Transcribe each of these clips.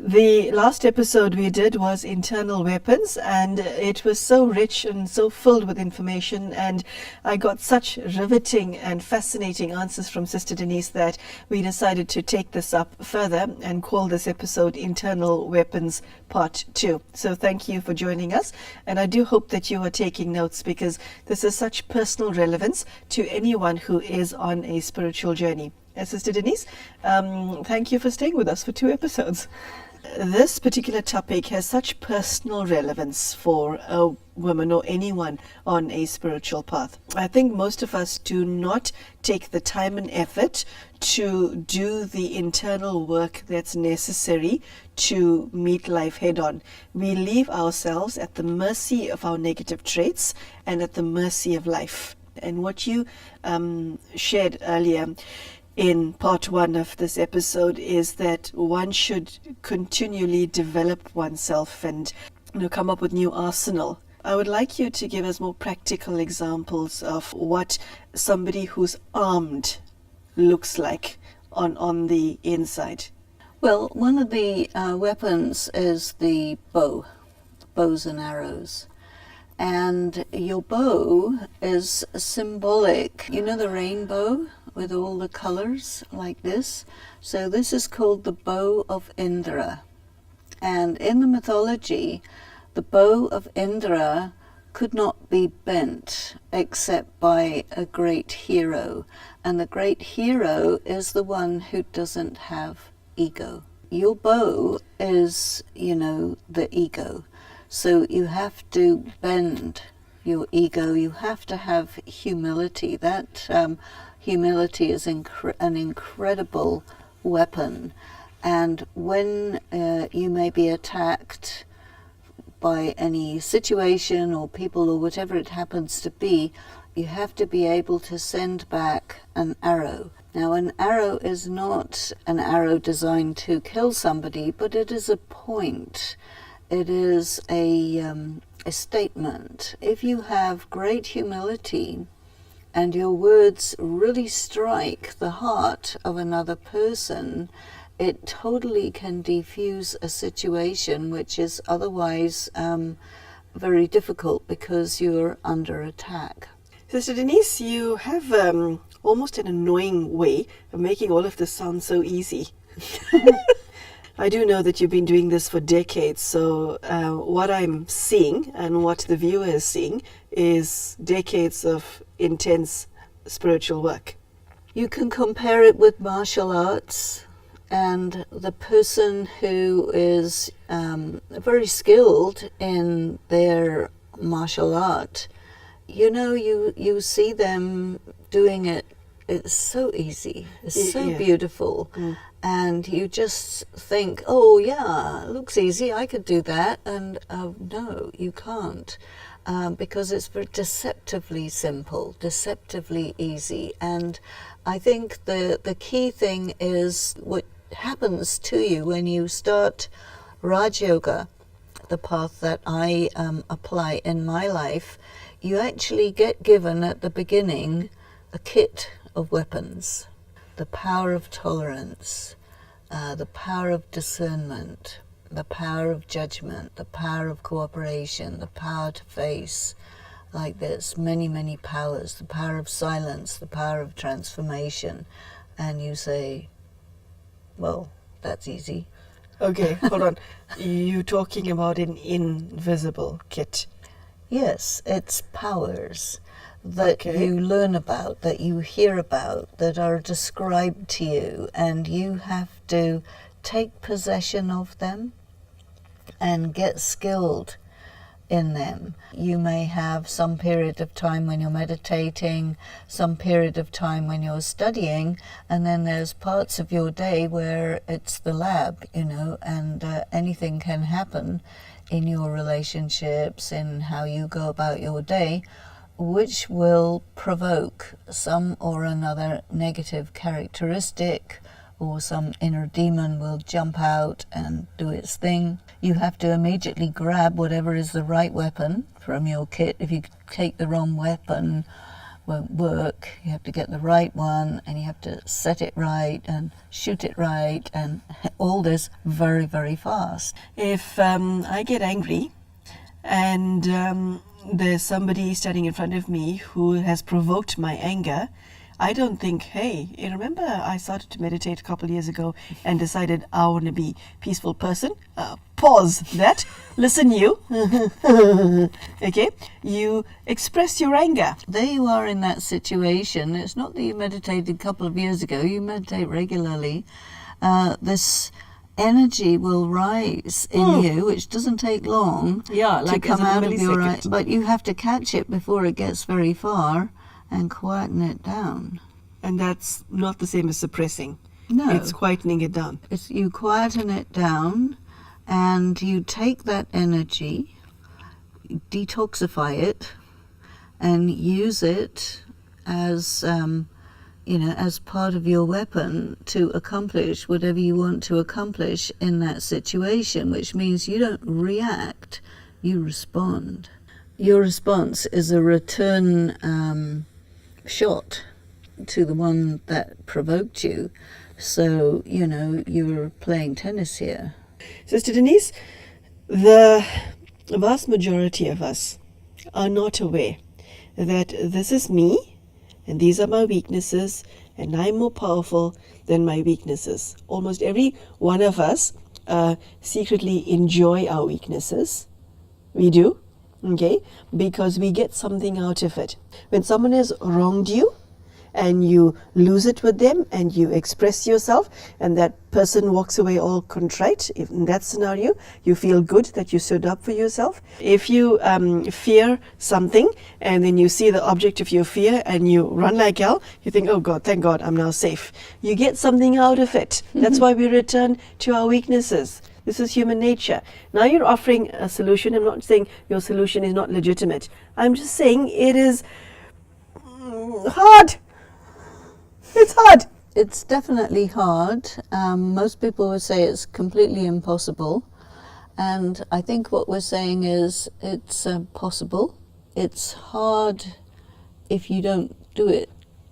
The last episode we did was internal weapons, and it was so rich and so filled with information, and I got such riveting and fascinating answers from Sister Denise that we decided to take this up further and call this episode Internal Weapons Part 2. So thank you for joining us, and I do hope that you are taking notes, because this is such personal relevance to anyone who is on a spiritual journey. Sister Denise, thank you for staying with us for 2 episodes. This particular topic has such personal relevance for a woman or anyone on a spiritual path. I think most of us do not take the time and effort to do the internal work that's necessary to meet life head on. We leave ourselves at the mercy of our negative traits and at the mercy of life. And what you shared earlier in part 1 of this episode is that one should continually develop oneself and come up with new arsenal. I would like you to give us more practical examples of what somebody who's armed looks like on the inside. Well, one of the weapons is the bows and arrows. And your bow is symbolic. You know the rainbow with all the colors like this? So this is called the bow of Indra. And in the mythology, the bow of Indra could not be bent except by a great hero. And the great hero is the one who doesn't have ego. Your bow is, the ego. So you have to bend your ego. You have to have humility. That humility is an incredible weapon. And when you may be attacked by any situation or people or whatever it happens to be, you have to be able to send back an arrow. Now, an arrow is not an arrow designed to kill somebody, but it is a point. It is a statement. If you have great humility and your words really strike the heart of another person, it totally can defuse a situation which is otherwise very difficult because you're under attack. Sister Denise, you have almost an annoying way of making all of this sound so easy. I do know that you've been doing this for decades, so what I'm seeing and what the viewer is seeing is decades of intense spiritual work. You can compare it with martial arts, and the person who is very skilled in their martial art, you see them doing it. It's so easy. It's so beautiful. And you just think, oh yeah, it looks easy, I could do that. And no, you can't. Because it's very deceptively simple, deceptively easy. And I think the key thing is what happens to you when you start Raj Yoga, the path that I apply in my life. You actually get given at the beginning a kit of weapons. The power of tolerance, the power of discernment, the power of judgment, the power of cooperation, the power to face, like this, many, many powers, the power of silence, the power of transformation. And you say, well, that's easy. Okay, hold on. You're talking about an invisible kit. Yes, it's powers that you learn about, that you hear about, that are described to you, and you have to take possession of them and get skilled in them. You may have some period of time when you're meditating, some period of time when you're studying, and then there's parts of your day where it's the lab, and anything can happen in your relationships, in how you go about your day, which will provoke some or another negative characteristic, or some inner demon will jump out and do its thing. You have to immediately grab whatever is the right weapon from your kit. If you take the wrong weapon, won't work. You have to get the right one, and you have to set it right and shoot it right, and all this very, very fast. If I get angry and there's somebody standing in front of me who has provoked my anger, I don't think, hey, you remember I started to meditate a couple of years ago and decided I want to be a peaceful person? Pause that. Listen, you. Okay? You express your anger. There you are in that situation. It's not that you meditated a couple of years ago. You meditate regularly. This energy will rise in you, which doesn't take long to come out of your eye. But you have to catch it before it gets very far and quieten it down. And that's not the same as suppressing. No. It's quietening it down. You quieten it down, and you take that energy, detoxify it, and use it as as part of your weapon to accomplish whatever you want to accomplish in that situation, which means you don't react, you respond. Your response is a return shot to the one that provoked you. So, you're playing tennis here. Sister Denise, the vast majority of us are not aware that this is me and these are my weaknesses and I'm more powerful than my weaknesses. Almost every one of us secretly enjoy our weaknesses. We do, okay, because we get something out of it. When someone has wronged you, and you lose it with them and you express yourself and that person walks away all contrite, if in that scenario you feel good that you stood up for yourself. If you fear something and then you see the object of your fear and you run like hell, you think, oh God, thank God, I'm now safe. You get something out of it. That's why we return to our weaknesses. This is human nature. Now you're offering a solution. I'm not saying your solution is not legitimate. I'm just saying it is hard. It's hard. It's definitely hard. Most people would say it's completely impossible. And I think what we're saying is it's possible. It's hard if you don't do it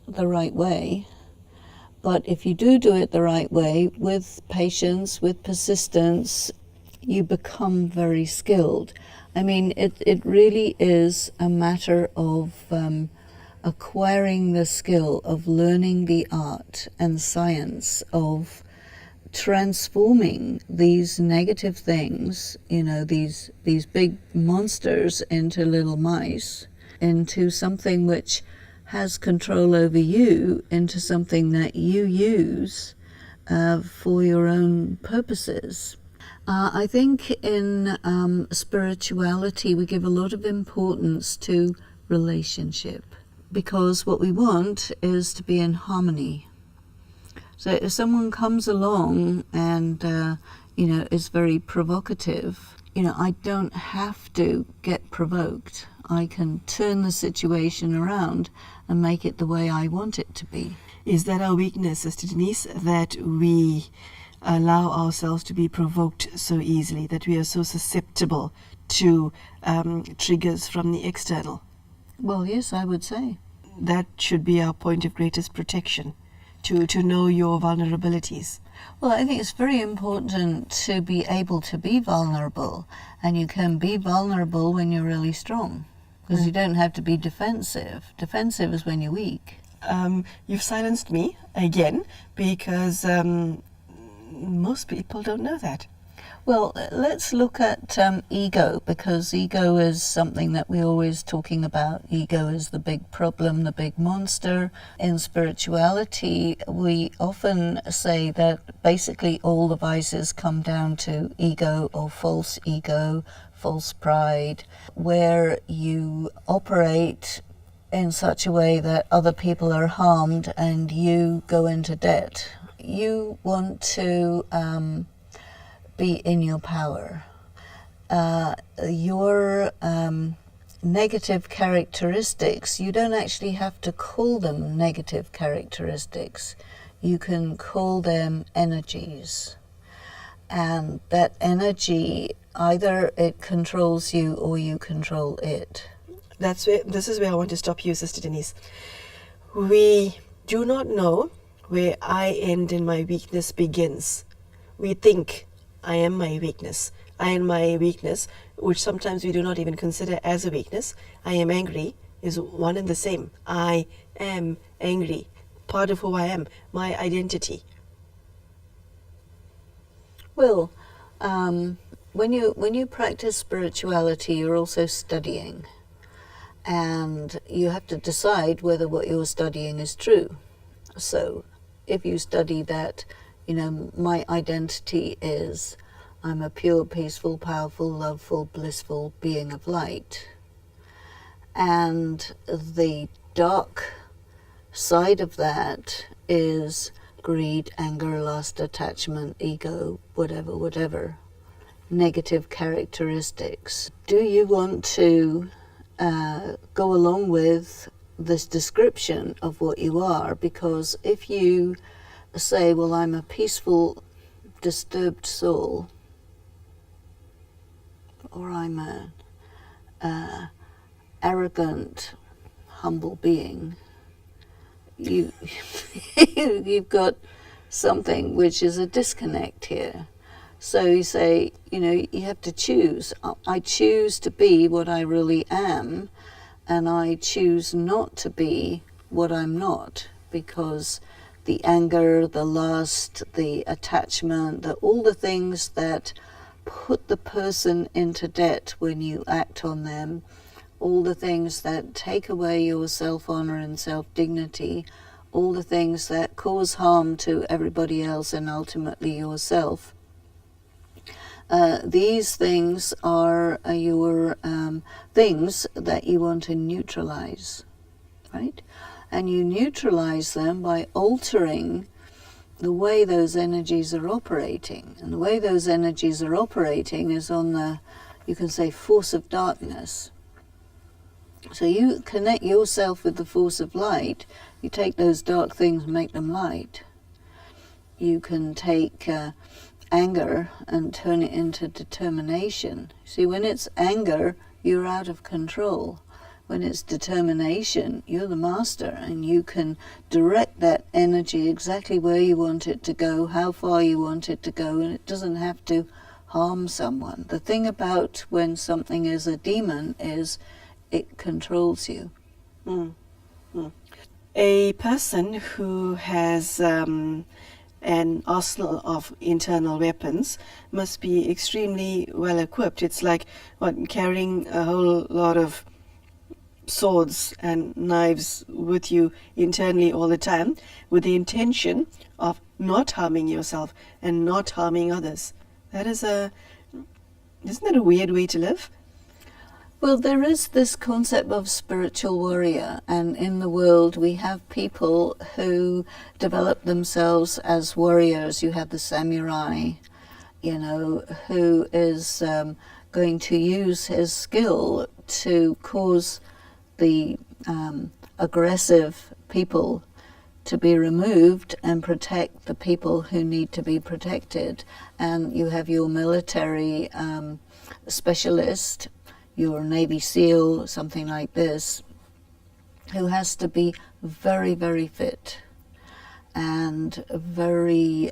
the right way. But if you do it the right way, with patience, with persistence, you become very skilled. I mean, it really is a matter of acquiring the skill of learning the art and science of transforming these negative things, these big monsters into little mice, into something which has control over you, into something that you use for your own purposes. I think in spirituality we give a lot of importance to relationship, because what we want is to be in harmony. So if someone comes along and is very provocative, I don't have to get provoked. I can turn the situation around and make it the way I want it to be. Is that our weakness, Sister Denise, that we allow ourselves to be provoked so easily, that we are so susceptible to triggers from the external? Well, yes, I would say. That should be our point of greatest protection, to know your vulnerabilities. Well, I think it's very important to be able to be vulnerable, and you can be vulnerable when you're really strong, because you don't have to be defensive. Defensive is when you're weak. You've silenced me again, because most people don't know that. Well, let's look at ego, because ego is something that we're always talking about. Ego is the big problem, the big monster. In spirituality, we often say that basically all the vices come down to ego or false ego, false pride, where you operate in such a way that other people are harmed and you go into debt. You want to be in your power. Your negative characteristics, you don't actually have to call them negative characteristics. You can call them energies. And that energy, either it controls you or you control it. This is where I want to stop you, Sister Denise. We do not know where I end and my weakness begins. We think I am my weakness. I am my weakness, which sometimes we do not even consider as a weakness. I am angry is one and the same. I am angry. Part of who I am, my identity. Well, when you practice spirituality, you're also studying, and you have to decide whether what you're studying is true. So, if you study that, my identity is I'm a pure, peaceful, powerful, loveful, blissful being of light, and the dark side of that is greed, anger, lust, attachment, ego, whatever, negative characteristics. Do you want to go along with this description of what you are? Because if you say, well, I'm a peaceful, disturbed soul, or I'm a arrogant, humble being, you've got something which is a disconnect here. So you say, you have to choose. I choose to be what I really am, and I choose not to be what I'm not, because the anger, the lust, the attachment, all the things that put the person into debt when you act on them, all the things that take away your self-honor and self-dignity, all the things that cause harm to everybody else and ultimately yourself. These things are your things that you want to neutralize, right? And you neutralize them by altering the way those energies are operating. And the way those energies are operating is on the, you can say, force of darkness. So you connect yourself with the force of light. You take those dark things and make them light. You can take anger and turn it into determination. See, when it's anger, you're out of control. When it's determination, you're the master, and you can direct that energy exactly where you want it to go, how far you want it to go, and it doesn't have to harm someone. The thing about when something is a demon is it controls you. A person who has an arsenal of internal weapons must be extremely well equipped. It's like carrying a whole lot of swords and knives with you internally all the time, with the intention of not harming yourself and not harming others. Isn't that a weird way to live? Well, there is this concept of spiritual warrior, and in the world we have people who develop themselves as warriors. You have the samurai, who is going to use his skill to cause the aggressive people to be removed and protect the people who need to be protected. And you have your military specialist, your Navy SEAL, something like this, who has to be very, very fit and very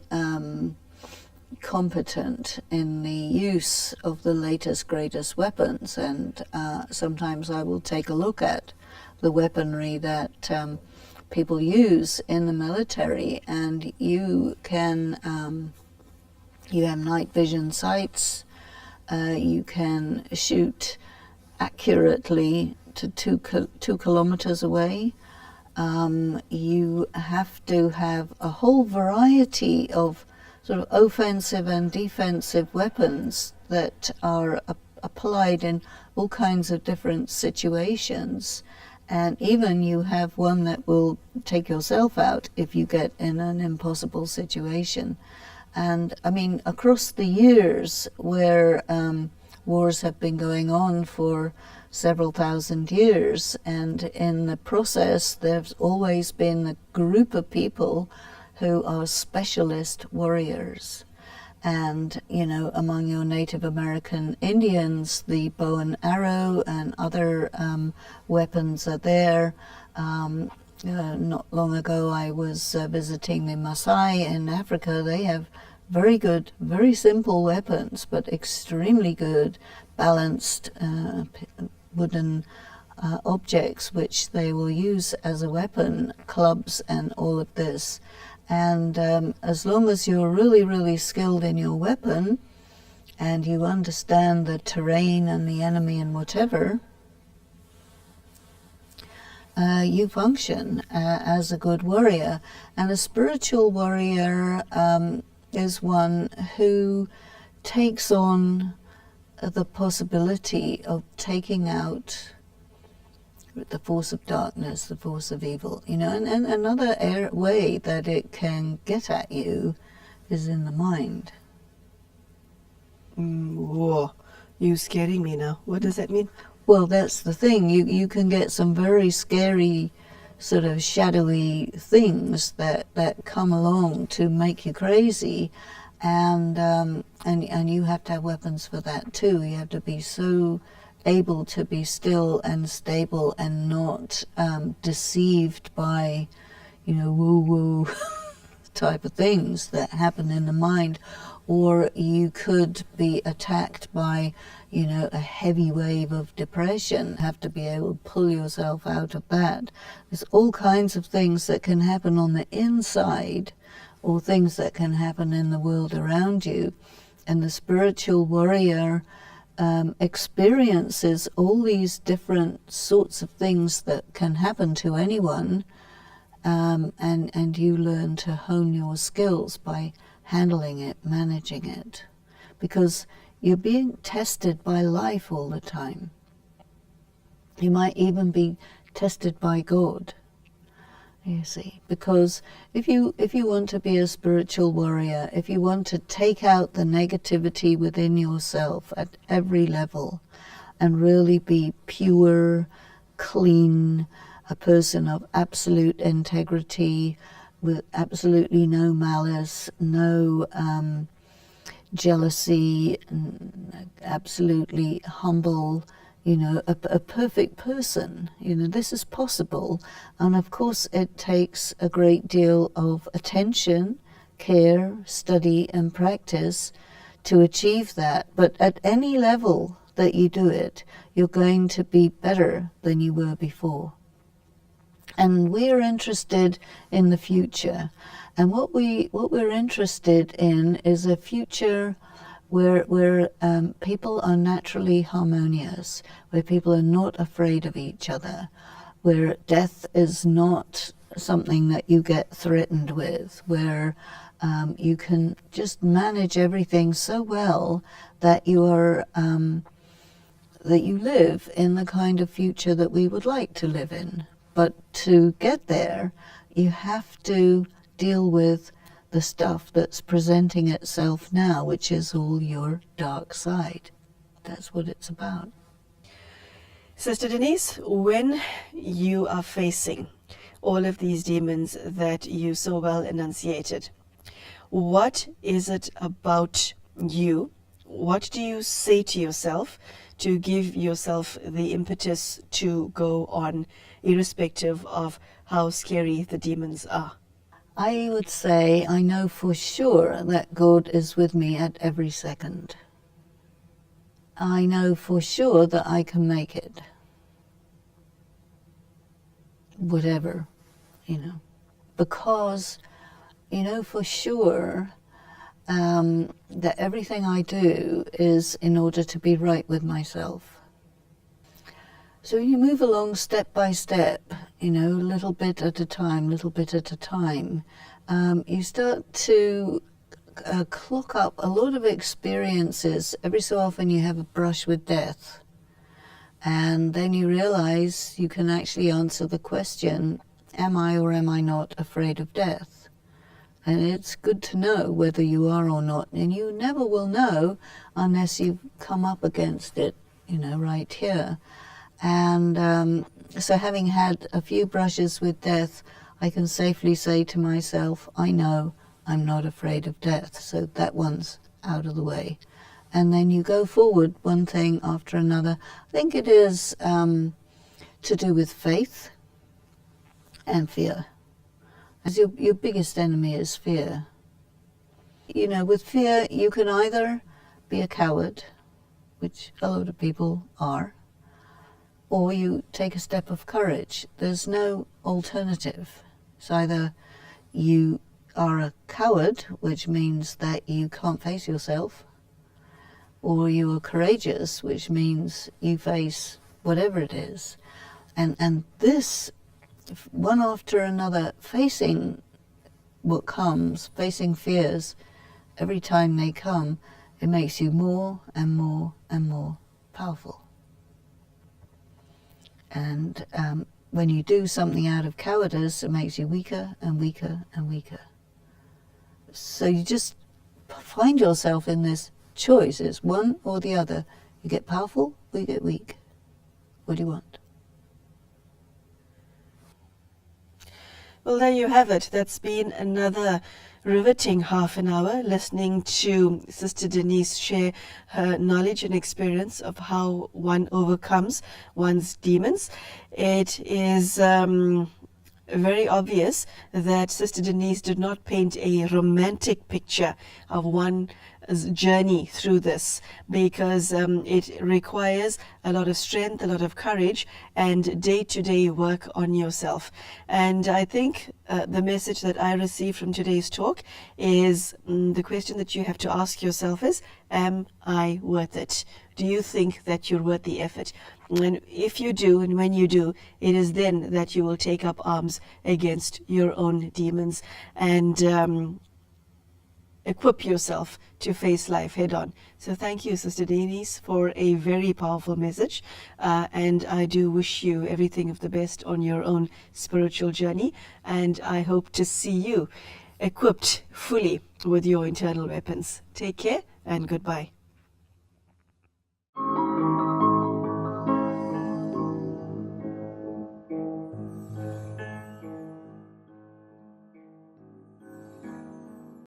competent in the use of the latest, greatest weapons. And sometimes I will take a look at the weaponry that people use in the military, and you can, you have night vision sights, you can shoot accurately to 2 kilometers away. You have to have a whole variety of sort of offensive and defensive weapons that are applied in all kinds of different situations. And even you have one that will take yourself out if you get in an impossible situation. And I mean, across the years where wars have been going on for several thousand years, and in the process there's always been a group of people who are specialist warriors. And, you know, among your Native American Indians, the bow and arrow and other weapons are there. Not long ago, I was visiting the Maasai in Africa. They have very good, very simple weapons, but extremely good, balanced wooden objects, which they will use as a weapon, clubs and all of this. And as long as you're really, really skilled in your weapon and you understand the terrain and the enemy and whatever, you function as a good warrior. And a spiritual warrior is one who takes on the possibility of taking out the force of darkness, the force of evil, you know, and another way that it can get at you is in the mind. Whoa, you scaring me now. What does that mean? Well, that's the thing. You can get some very scary, sort of shadowy things that come along to make you crazy, and you have to have weapons for that too. You have to be so able to be still and stable and not deceived by, you know, woo-woo type of things that happen in the mind. Or you could be attacked by, you know, a heavy wave of depression, have to be able to pull yourself out of that. There's all kinds of things that can happen on the inside, or things that can happen in the world around you. And the spiritual warrior experiences all these different sorts of things that can happen to anyone, and you learn to hone your skills by handling it, managing it, because you're being tested by life all the time. You might even be tested by God, you see, because if you want to be a spiritual warrior, if you want to take out the negativity within yourself at every level and really be pure, clean, a person of absolute integrity, with absolutely no malice, no jealousy, absolutely humble, you know, a perfect person. You know, this is possible. And of course it takes a great deal of attention, care, study and practice to achieve that. But at any level that you do it, you're going to be better than you were before. And we're interested in the future. And what we're interested in is a future where people are naturally harmonious, where people are not afraid of each other, where death is not something that you get threatened with, where you can just manage everything so well that you are that you live in the kind of future that we would like to live in. But to get there, you have to deal with the stuff that's presenting itself now, which is all your dark side. That's what it's about. Sister Denise, when you are facing all of these demons that you so well enunciated, what is it about you? What do you say to yourself to give yourself the impetus to go on, irrespective of how scary the demons are? I would say I know for sure that God is with me at every second. I know for sure that I can make it. Whatever, you know. Because, you know for sure that everything I do is in order to be right with myself. So you move along step by step, you know, little bit at a time, little bit at a time. You start to clock up a lot of experiences. Every so often you have a brush with death. And then you realize you can actually answer the question, am I or am I not afraid of death? And it's good to know whether you are or not. And you never will know unless you've come up against it, you know, right here. And so having had a few brushes with death, I can safely say to myself, I know I'm not afraid of death. So that one's out of the way. And then you go forward one thing after another. I think it is to do with faith and fear. As your biggest enemy is fear. You know, with fear, you can either be a coward, which a lot of people are, or you take a step of courage. There's no alternative. It's either you are a coward, which means that you can't face yourself, or you are courageous, which means you face whatever it is. And this, one after another, facing what comes, facing fears, every time they come, it makes you more and more and more powerful. And when you do something out of cowardice, it makes you weaker and weaker and weaker. So you just find yourself in this choice. It's one or the other. You get powerful or you get weak. What do you want? Well, there you have it. That's been another riveting half an hour listening to Sister Denise share her knowledge and experience of how one overcomes one's demons. It is very obvious that Sister Denise did not paint a romantic picture of one's journey through this, because it requires a lot of strength, a lot of courage, and day-to-day work on yourself. And I think the message that I received from today's talk is the question that you have to ask yourself is, am I worth it? Do you think that you're worth the effort? And if you do, and when you do, it is then that you will take up arms against your own demons and equip yourself to face life head on. So thank you, Sister Denise, for a very powerful message. And I do wish you everything of the best on your own spiritual journey. And I hope to see you equipped fully with your internal weapons. Take care and goodbye.